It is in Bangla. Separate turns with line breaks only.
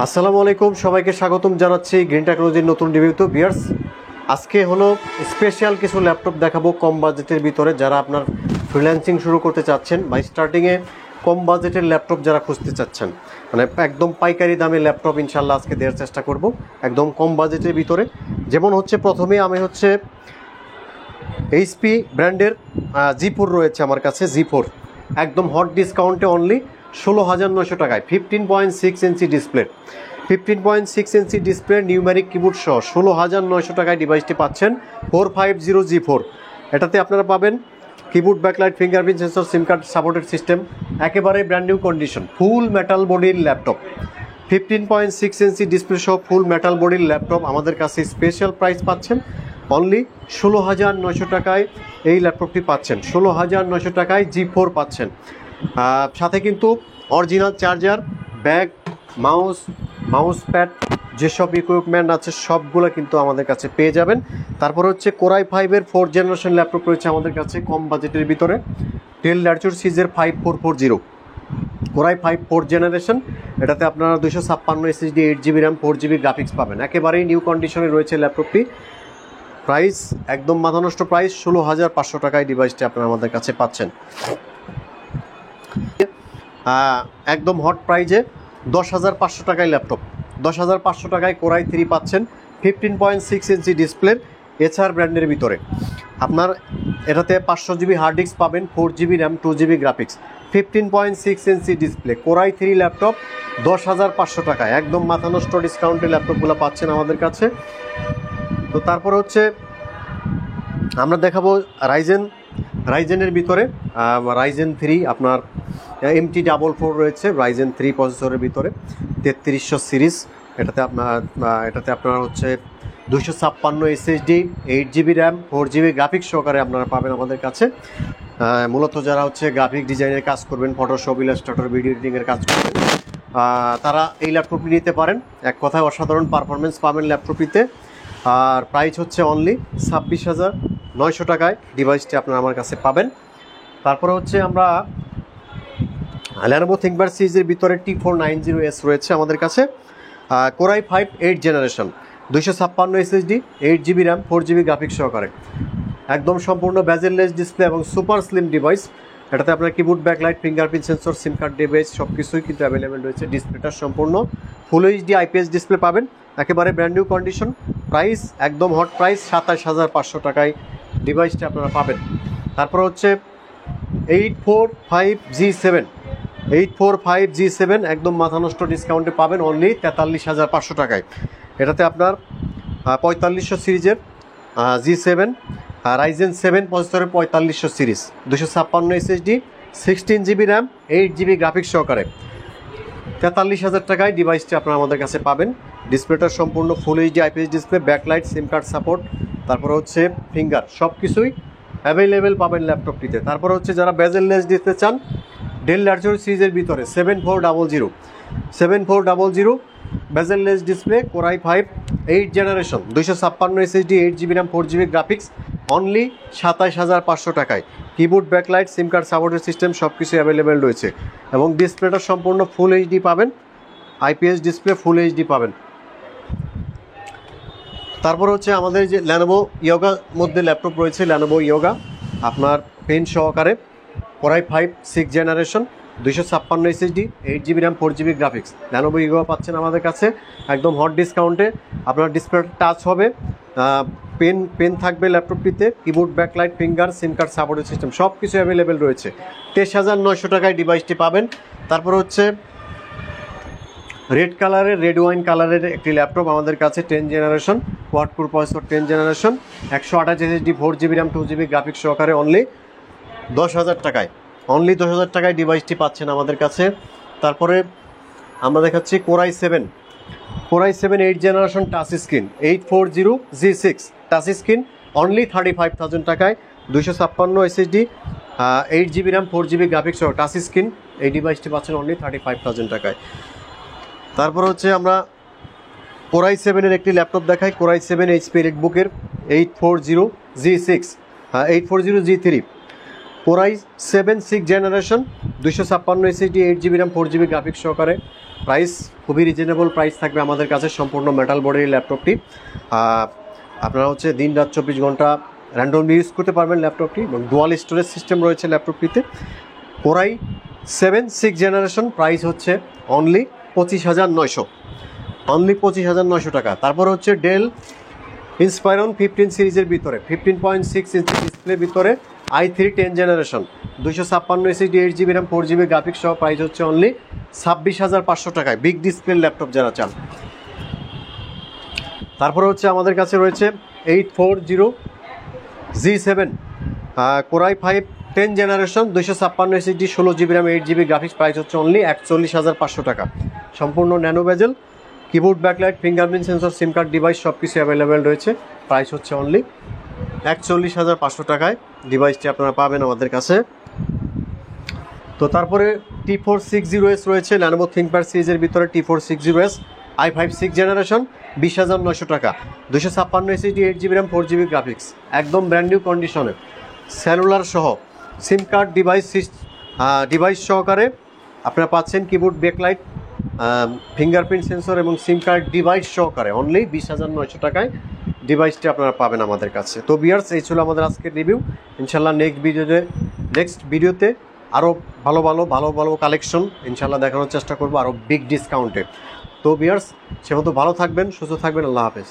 আসসালামু আলাইকুম, সবাইকে স্বাগতম জানাচ্ছি গ্রিন টেকনোলজির নতুন রিভিউতে। ভিউয়ার্স, আজকে হলো স্পেশাল কিছু ল্যাপটপ দেখাবো কম বাজেটের ভিতরে। যারা আপনার ফ্রিল্যান্সিং শুরু করতে চাচ্ছেন বা স্টার্টিংয়ে কম বাজেটের ল্যাপটপ যারা খুঁজতে চাচ্ছেন, মানে একদম পাইকারি দামে ল্যাপটপ ইনশাল্লাহ আজকে দেওয়ার চেষ্টা করব একদম কম বাজেটের ভিতরে। যেমন হচ্ছে প্রথমে আমি এইচপি ব্র্যান্ডের জি4 রয়েছে আমার কাছে। জি4 একদম হট ডিসকাউন্টে অনলি 16,900 টাকায় 15.6 inch display, 15.6 inch display numeric keyboard সহ 16,900 টাকায় ডিভাইসটি পাচ্ছেন। 450 জি4, এটাতে আপনারা পাবেন keyboard, backlight, fingerprint sensor, SIM card supported system, একেবারে brand new condition, full metal বডির ল্যাপটপ। 15.6 ইঞ্চি ডিসপ্লে সহ ফুল মেটাল বডির ল্যাপটপ আমাদের কাছে স্পেশাল প্রাইস পাচ্ছেন অনলি 16,900 টাকায়। এই ল্যাপটপটি পাচ্ছেন 16,900 টাকায়, জি4 পাচ্ছেন। সাথে কিন্তু original charger, bag, mouse pad, যেসব ইকুইপমেন্ট আছে সবগুলো কিন্তু আমাদের কাছে পেয়ে যাবেন। তারপর হচ্ছে কোরাই 5-এর 4th জেনারেশন ল্যাপটপ রয়েছে আমাদের কাছে কম বাজেটের ভিতরে। ডেল ল্যাটিটিউড সিরিজের 5440 কোরাই 5 4th জেনারেশন, এটাতে আপনারা 256 SSD, 8GB RAM, 4GB graphics পাবেন। একেবারেই নিউ কন্ডিশনে রয়েছে ল্যাপটপটি। প্রাইস একদম মাথানষ্ট প্রাইস, 16,500 টাকায় ডিভাইসটি আপনারা আমাদের কাছে পাচ্ছেন। একদম হট প্রাইজে 10,500 টাকায় ল্যাপটপ, 10,500 টাকায় কোরাই 3 পাচ্ছেন 15.6 ইঞ্চি ডিসপ্লের এচআর ব্র্যান্ডের ভিতরে। আপনার এটাতে 500GB হার্ড ডিস্ক পাবেন, 4GB RAM, 2GB graphics, 15.6 inch display core i 3 laptop 10,500 টাকায় একদম মাথানষ্ট ডিসকাউন্টে ল্যাপটপগুলো পাচ্ছেন আমাদের কাছে। তো তারপরে হচ্ছে আমরা দেখাবো রাইজেনের ভিতরে রাইজেন 3 আপনার MT444 রয়েছে রাইজেন 3 প্রসেসরের ভিতরে, 3300 সিরিজ। এটাতে আপনার হচ্ছে 256 SSD, 8GB RAM, 4GB graphics সহকারে আপনারা পাবেন আমাদের কাছে। মূলত যারা হচ্ছে গ্রাফিক ডিজাইনের কাজ করবেন, ফটোশপ, ইলাস্ট্রেটর, ভিডিও এডিটিংয়ের কাজ করবেন, তারা এই ল্যাপটপটি নিতে পারেন। এক কথায় অসাধারণ পারফরমেন্স পাবেন ল্যাপটপটিতে। আর প্রাইস হচ্ছে অনলি 26,900 টাকায় ডিভাইসটি আপনারা আমার কাছে পাবেন। তারপরে হচ্ছে আমরা লেনোভো থিংকপ্যাড সিরিজের ভিতরে T490S রয়েছে আমাদের কাছে। Core i 5 8th generation, 256 SSD, 8GB RAM, 4GB graphics সহকারে, একদম সম্পূর্ণ বেজেললেস ডিসপ্লে এবং সুপার স্লিম ডিভাইস। এটাতে আপনার keyboard, backlight, fingerprint sensor, SIM card device সব কিছুই কিন্তু অ্যাভেলেবেল রয়েছে। ডিসপ্লেটা সম্পূর্ণ ফুল এইচডি IPS ডিসপ্লে পাবেন, একেবারে ব্র্যান্ড নিউ কন্ডিশন। প্রাইস একদম হট প্রাইস, 27,500 টাকায় ডিভাইসটি আপনারা পাবেন। তারপর হচ্ছে 845G7 একদম মাথানষ্ট ডিসকাউন্টে পাবেন অনলি 43,500 টাকায়। এটাতে আপনার 4500 সিরিজের G7 রাইজেন 7 প্রসেসরের 4500 series, 256 SSD, 16GB RAM, 8GB graphics সহকারে 43,000 টাকায় ডিভাইসটি আপনারা আমাদের কাছে পাবেন। ডিসপ্লেটা সম্পূর্ণ full HD IPS display, backlight, সিম কার্ড সাপোর্ট, তারপর হচ্ছে ফিঙ্গার, সব কিছুই অ্যাভেলেবেল পাবেন ল্যাপটপটিতে। তারপর হচ্ছে যারা বেজেললেস ডিসপ্লে চান, ডেল ল্যাটিটিউড সিরিজের ভিতরে 7400 bezel-less display core i 5 8th generation, 256 SSD, 8GB RAM, 4GB graphics only 27,500 টাকায়। কিবোর্ড, ব্যাকলাইট, সিম কার্ড সাপোর্টের সিস্টেম সব কিছু অ্যাভেলেবেল রয়েছে এবং ডিসপ্লেটা সম্পূর্ণ ফুল এইচডি পাবেন, IPS ডিসপ্লে ফুল এইচডি পাবেন। তারপর হচ্ছে আমাদের যে লেনোভো ইয়োগার মধ্যে ল্যাপটপ রয়েছে, লেনোভো ইয়োগা আপনার পেন সহকারে, core i 5 6th generation, 256 SSD, 8GB RAM, 4GB graphics, Lenovo yoga পাচ্ছেন আমাদের কাছে একদম হট ডিসকাউন্টে। আপনার ডিসপ্লে টাচ হবে, পেন থাকবে ল্যাপটপটিতে, keyboard, backlight, finger, SIM card সাপোর্টের সিস্টেম সব কিছু অ্যাভেলেবেল রয়েছে। 23,900 টাকায় ডিভাইসটি পাবেন। তারপর হচ্ছে রেড ওয়াইন কালারের একটি ল্যাপটপ আমাদের কাছে 10th generation, quad core processor 10th generation, 128 SSD, 4GB RAM, 2GB graphics সহকারে অনলি 10,000 টাকায়, অনলি 10,000 টাকায় ডিভাইসটি পাচ্ছেন আমাদের কাছে। তারপরে আমরা দেখাচ্ছি core i 7 8th generation touch screen, 840G6 touch screen only 35,000 টাকায়, 256 SSD, 8GB RAM, 4GB graphics সহ টাচ স্ক্রিন এই ডিভাইসটি পাচ্ছেন অনলি 35,000 টাকায়। তারপর হচ্ছে আমরা কোরাই 7-এর একটি ল্যাপটপ দেখাই, core i 7 HP এলিটবুকের 840G3 core i 7 6th generation, 256 SSD, 8GB RAM, 4GB graphics সহকারে, প্রাইস খুবই রিজনেবল প্রাইস থাকবে আমাদের কাছে। সম্পূর্ণ মেটাল বডির ল্যাপটপটি আপনারা হচ্ছে দিন রাত 24 ঘন্টা র্যান্ডমলি ইউজ করতে পারবেন ল্যাপটপটি, এবং ডুয়াল স্টোরেজ সিস্টেম রয়েছে ল্যাপটপটিতে। কোরাই 7 6 জেনারেশন, প্রাইস হচ্ছে অনলি 25,900, অনলি 25,900 টাকা। তারপর হচ্ছে ডেল ইন্সপায়রন 15 সিরিজের ভিতরে 15.6 ইঞ্চি ডিসপ্লের ভিতরে i3 10 generation 256 SSD 8GB RAM 4GB graphics সহ, প্রাইস হচ্ছে অনলি 26,500 টাকায়। বিগ ডিসপ্লে ল্যাপটপ যারা চান। তারপরে হচ্ছে আমাদের কাছে রয়েছে 840G7 core i 5 10 generation 256 SSD 16GB RAM 8GB graphics, price হচ্ছে অনলি 41,500 টাকা। সম্পূর্ণ ন্যানো বেজেল, keyboard backlight, fingerprint sensor, SIM card device সব কিছু অ্যাভেলেবেল রয়েছে। প্রাইস হচ্ছে অনলি 41,500 টাকায় ডিভাইসটি আপনারা পাবেন আমাদের কাছে। তো তারপরে T460S রয়েছে Lenovo ThinkPad সিরিজের ভিতরে, T460S i5 6 জেনারেশন 20,900 টাকা, 256 SSD 8GB RAM 4GB graphics, একদম ব্র্যান্ড নিউ কন্ডিশনে, সেলুলার সহ, সিম কার্ড ডিভাইস সহকারে আপনারা পাচ্ছেন কিবোর্ড ব্যাকলাইট, ফিঙ্গারপ্রিন্ট সেন্সর এবং সিম কার্ড ডিভাইস সহকারে অনলি 20,900 টাকায় ডিভাইসটি আপনারা পাবেন আমাদের কাছে। তো ভিউয়ার্স, এই ছিল আমাদের আজকের রিভিউ। ইনশাল্লাহ নেক্সট ভিডিওতে আরও ভালো কালেকশন ইনশাল্লাহ দেখানোর চেষ্টা করবো, আরও বিগ ডিসকাউন্টে। তো ভিউয়ার্স, সে মতো ভালো থাকবেন, সুস্থ থাকবেন। আল্লাহ হাফেজ।